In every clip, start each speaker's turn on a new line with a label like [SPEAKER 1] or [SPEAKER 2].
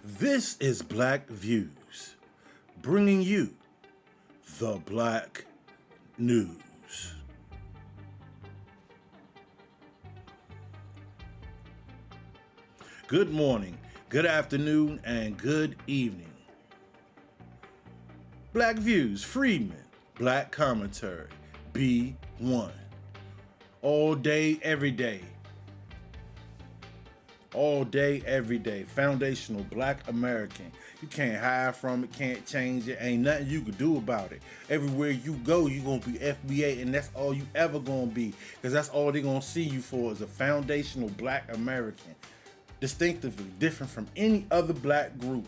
[SPEAKER 1] This is Black Views, bringing you the Black News. Good morning, good afternoon, and good evening. Black Views, Freedmen, Black Commentary, B1. All day, every day. All day, every day. Foundational Black American. You can't hide from it, can't change it. Ain't nothing you can do about it. Everywhere you go, you're going to be FBA, and that's all you ever going to be. Because that's all they're going to see you for is a foundational Black American. Distinctively different from any other black group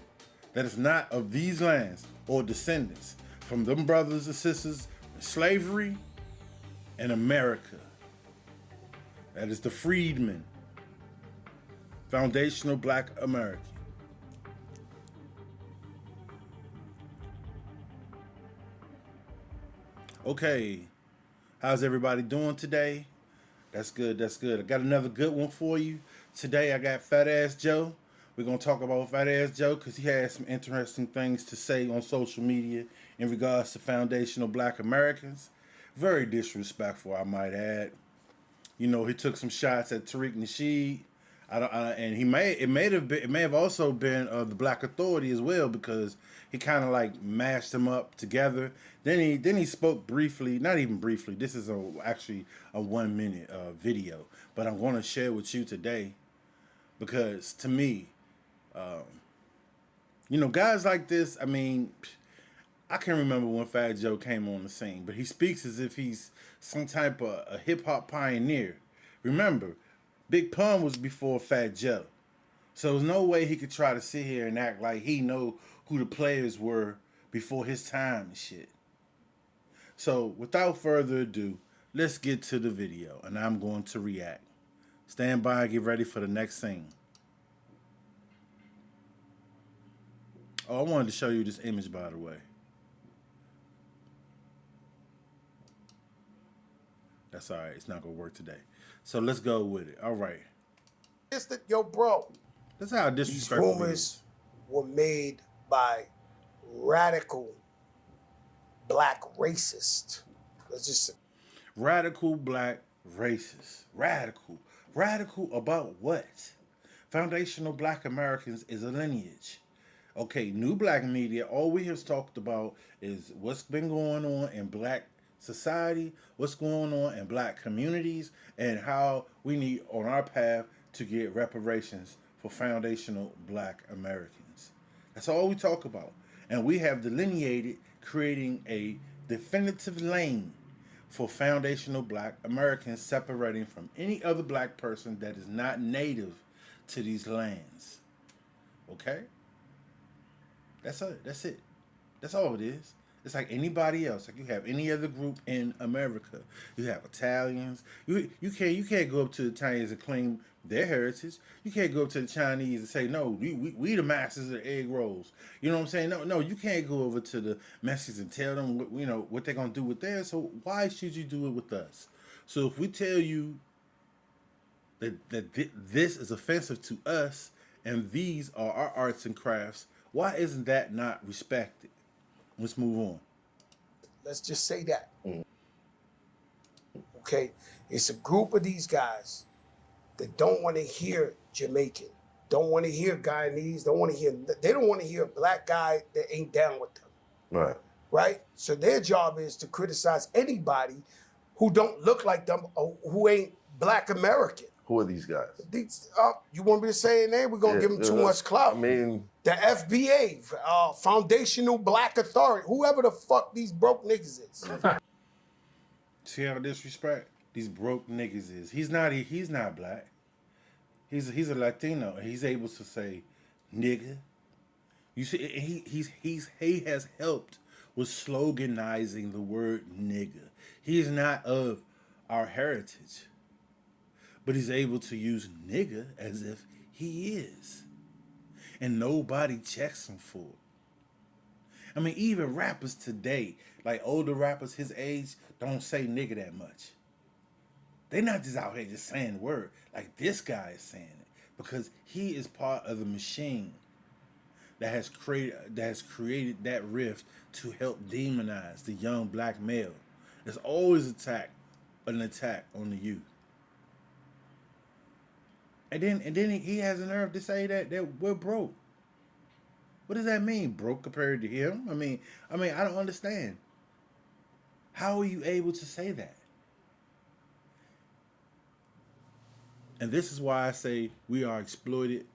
[SPEAKER 1] that is not of these lands or descendants from them brothers and sisters in slavery in America. That is the freedmen. Foundational Black American. Okay, how's everybody doing today? That's good, that's good. I got another good one for you. Today I got FADDASS Joe. We're going to talk about FADDASS Joe because he has some interesting things to say on social media in regards to foundational Black Americans. Very disrespectful, I might add. You know, he took some shots at Tariq Nasheed. And it may have also been the Black Authority as well, because he kind of like mashed them up together. Then he spoke briefly, not even briefly. This is actually a 1 minute video, but I'm going to share with you today because to me, you know, guys like this. I mean, I can't remember when Fat Joe came on the scene, but he speaks as if he's some type of a hip hop pioneer. Remember, Big Pun was before Fat Joe. So there's no way he could try to sit here and act like he know who the players were before his time and shit. So without further ado, let's get to the video and I'm going to react. Stand by and get ready for the next scene. Oh, I wanted to show you this image, by the way. That's all right. It's not going to work today. So let's go with it. All right.
[SPEAKER 2] Yo, bro.
[SPEAKER 1] That's how disrespectful
[SPEAKER 2] these rumors were made by radical black racists. Let's just say.
[SPEAKER 1] Radical black racists. Radical about what? Foundational Black Americans is a lineage. Okay, new black media, all we have talked about is what's been going on in black society, what's going on in black communities, and how we need on our path to get reparations for foundational Black Americans. That's all we talk about. And we have delineated creating a definitive lane for foundational Black Americans, separating from any other black person that is not native to these lands. Okay? That's it. That's all it is. It's like anybody else. Like you have any other group in America. You have Italians. You can't go up to the Italians and claim their heritage. You can't go up to the Chinese and say, no, we the masters of egg rolls. You know what I'm saying? No, you can't go over to the Mexicans and tell them what they're gonna do with theirs. So why should you do it with us? So if we tell you that this is offensive to us and these are our arts and crafts, why isn't that not respected? Let's move on.
[SPEAKER 2] Let's just say that. Okay? It's a group of these guys that don't want to hear Jamaican, don't want to hear Guyanese, they don't want to hear a black guy that ain't down with them.
[SPEAKER 3] Right.
[SPEAKER 2] Right? So their job is to criticize anybody who don't look like them or who ain't Black American.
[SPEAKER 3] Who are these guys?
[SPEAKER 2] You want me to say a name? We're going to give them too much clout.
[SPEAKER 3] I mean,
[SPEAKER 2] the FBA, Foundational Black Authority, whoever the fuck these broke niggas is.
[SPEAKER 1] See how disrespect these broke niggas is. He's not black. He's a Latino, and he's able to say nigga. You see, he has helped with sloganizing the word nigga. He is not of our heritage, but he's able to use nigga as if he is. And nobody checks him for it. I mean, even rappers today, like older rappers his age, don't say nigga that much. They're not just out here just saying the word. Like this guy is saying it. Because he is part of the machine. created that rift to help demonize the young black male. There's always an attack on the youth. And then he has the nerve to say that we're broke. What does that mean? Broke compared to him? I mean, I don't understand. How are you able to say that? And this is why I say we are exploited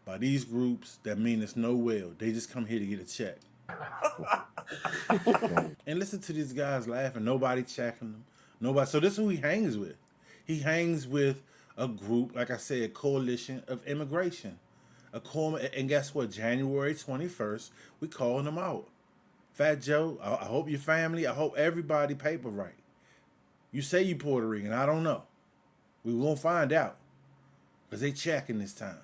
[SPEAKER 1] by these groups that mean us no well. They just come here to get a check. And listen to these guys laughing. Nobody checking them. Nobody. So this is who he hangs with. He hangs with a group, like I said, a coalition of immigration. And guess what? January 21st, we calling them out. Fat Joe, I hope your family, I hope everybody paper right. You say you Puerto Rican, I don't know. We won't find out. Because they checking this time.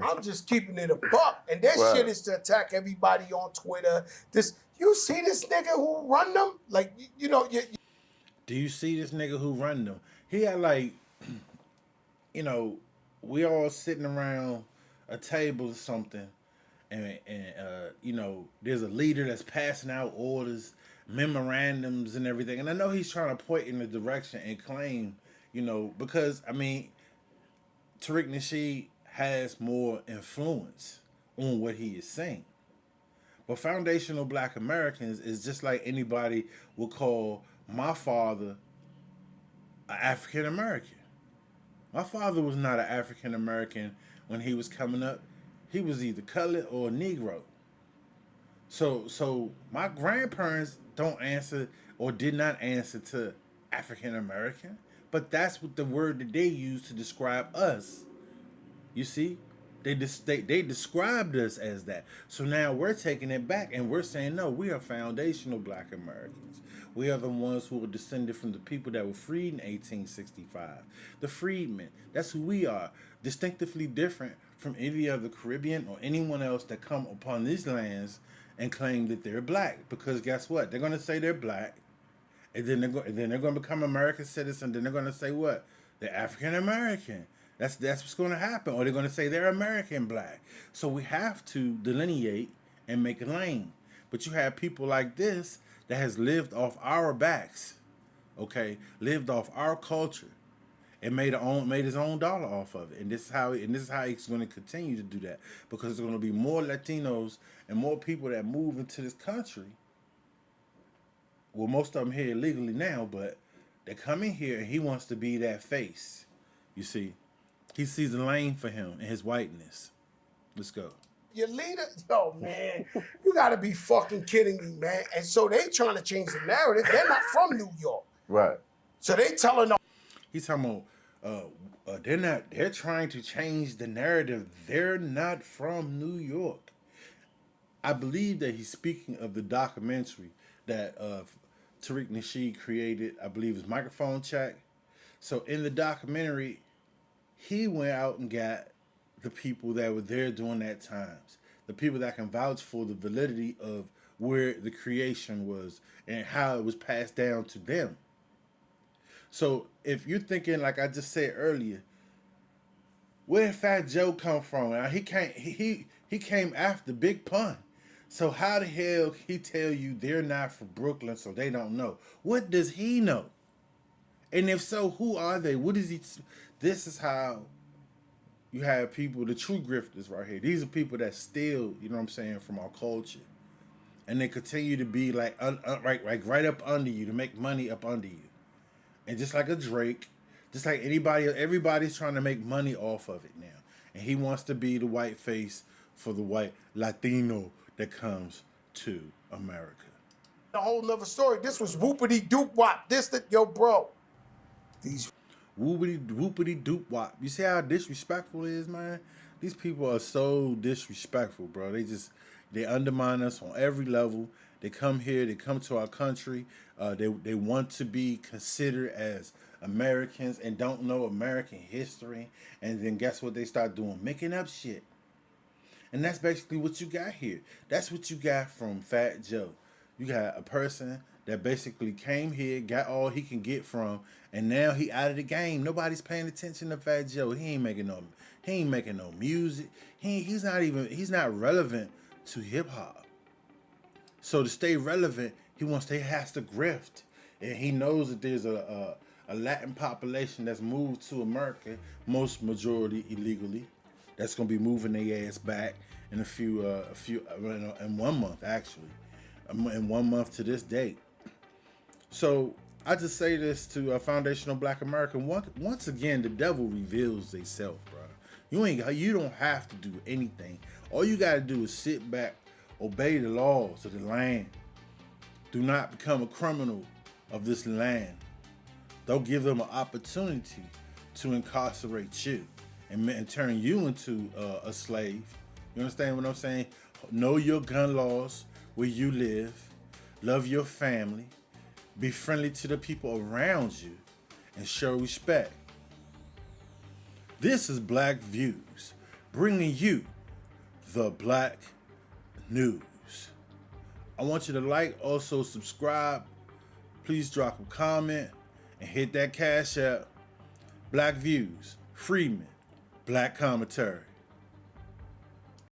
[SPEAKER 2] I'm just keeping it a buck. And that shit is to attack everybody on Twitter. You see this nigga who run them? Like,
[SPEAKER 1] Do you see this nigga who run them? He had like, we all sitting around a table or something. And there's a leader that's passing out orders, memorandums and everything. And I know he's trying to point in the direction and claim, because, Tariq Nasheed has more influence on what he is saying. But foundational black Americans is just like anybody would call my father an African American. My father was not an African American when he was coming up. He was either colored or Negro. So my grandparents don't answer or did not answer to African American, but that's what the word that they use to describe us. You see, they described us as that. So now we're taking it back and we're saying, no, we are foundational black Americans. We are the ones who were descended from the people that were freed in 1865. The freedmen. That's who we are. Distinctively different from any other Caribbean or anyone else that come upon these lands and claim that they're black. Because guess what? They're going to say they're black. And then they're going to become American citizens. Then they're going to say what? They're African American. That's what's going to happen. Or they're going to say they're American black. So we have to delineate and make a lane. But you have people like this that has lived off our backs, okay? Lived off our culture, and made his own dollar off of it. And this is how he's going to continue to do that, because there's going to be more Latinos and more people that move into this country. Well, most of them here illegally now, but they come in here and he wants to be that face. You see, he sees a lane for him in his whiteness. Let's go.
[SPEAKER 2] Your leader, man, you gotta be fucking kidding me, man. And so they trying to change the narrative. They're not from New York,
[SPEAKER 3] right?
[SPEAKER 2] So they telling them.
[SPEAKER 1] He's talking about they're trying to change the narrative. They're not from New York. I believe that he's speaking of the documentary that Tariq Nasheed created. I believe it's Microphone Check. So in the documentary, he went out and got the people that were there during that times, the people that can vouch for the validity of where the creation was and how it was passed down to them. So if you're thinking, like I just said earlier, where did Fat Joe come from? Now, he came after Big Pun. So how the hell he tell you they're not from Brooklyn, so they don't know? What does he know? And if so, who are they? What is he? This is how you have people, the true grifters right here. These are people that steal, from our culture. And they continue to be like right up under you, to make money up under you. And just like a Drake, just like everybody's trying to make money off of it now. And he wants to be the white face for the white Latino that comes to America.
[SPEAKER 2] A whole nother story. This was whoopity doop wop. Yo, bro. These
[SPEAKER 1] whoopity doop wop. You see how disrespectful it is, man? These people are so disrespectful, bro. They undermine us on every level. They come here, they come to our country. They want to be considered as Americans and don't know American history. And then guess what they start doing? Making up shit. And that's basically what you got here. That's what you got from Fat Joe. You got a person that basically came here, got all he can get from, and now he out of the game. Nobody's paying attention to Fat Joe. He ain't making no music. He's not relevant to hip hop. So to stay relevant, he has to grift, and he knows that there's a Latin population that's moved to America, most majority illegally. That's gonna be moving their ass back in in 1 month actually, in 1 month to this date. So I just say this to a foundational Black American. Once again, the devil reveals theyself, bro. You don't have to do anything. All you gotta do is sit back, obey the laws of the land. Do not become a criminal of this land. Don't give them an opportunity to incarcerate you and turn you into a slave. You understand what I'm saying? Know your gun laws where you live. Love your family. Be friendly to the people around you and show respect. This is Black Views, bringing you the Black News. I want you to like, also subscribe. Please drop a comment and hit that Cash App. Black Views, Freeman, Black Commentary.